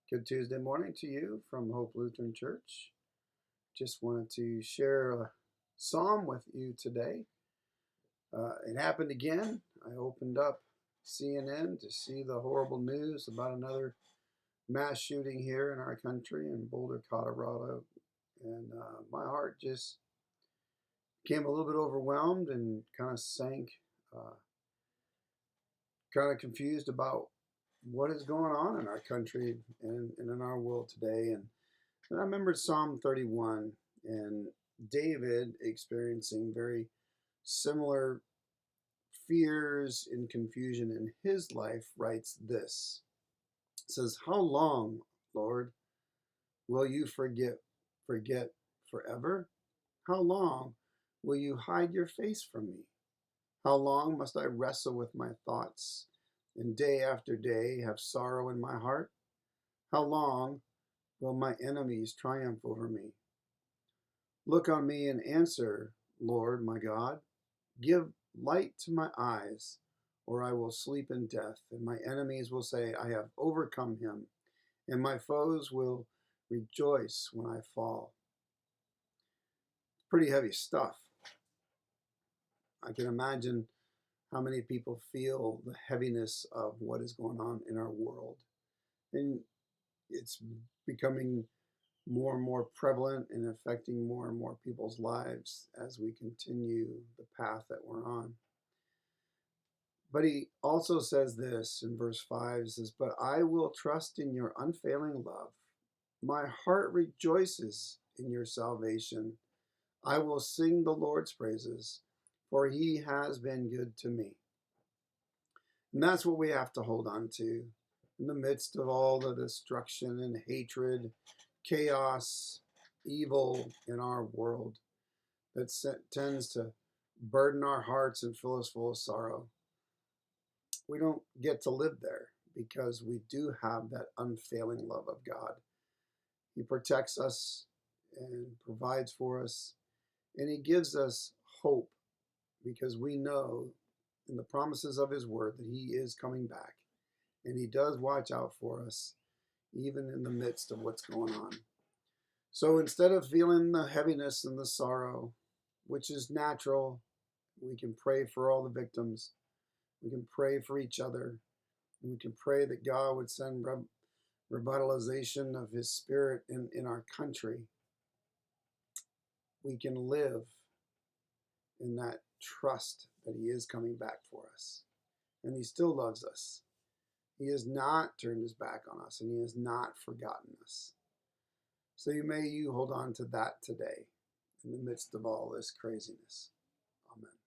Good Tuesday morning to you from Hope Lutheran Church. Just wanted to share a psalm with you today. It happened again. I opened up CNN to see the horrible news about another mass shooting here in our country in Boulder, Colorado. And my heart just became a little bit overwhelmed and kind of sank, kind of confused about what is going on in our country and in our world today. And I remembered Psalm 31 and David experiencing very similar fears and confusion in his life, writes this. It says, "How long, Lord, will you forget forever? How long will you hide your face from me? How long must I wrestle with my thoughts and day after day have sorrow in my heart? How long will my enemies triumph over me? Look on me and answer, Lord my God. Give light to my eyes, or I will sleep in death, and my enemies will say, I have overcome him, and my foes will rejoice when I fall." It's pretty heavy stuff. I can imagine how many people feel the heaviness of what is going on in our world. And it's becoming more and more prevalent and affecting more and more people's lives as we continue the path that we're on. But he also says this in verse 5, says, "But I will trust in your unfailing love. My heart rejoices in your salvation. I will sing the Lord's praises, for he has been good to me." And that's what we have to hold on to in the midst of all the destruction and hatred, chaos, evil in our world that tends to burden our hearts and fill us full of sorrow. We don't get to live there because we do have that unfailing love of God. He protects us and provides for us, and he gives us hope because we know in the promises of his word that he is coming back, and he does watch out for us even in the midst of what's going on. So instead of feeling the heaviness and the sorrow, which is natural, we can pray for all the victims. We can pray for each other. And we can pray that God would send revitalization of his spirit in our country. We can live in that trust that he is coming back for us. And he still loves us. He has not turned his back on us, and he has not forgotten us. So you hold on to that today in the midst of all this craziness. Amen.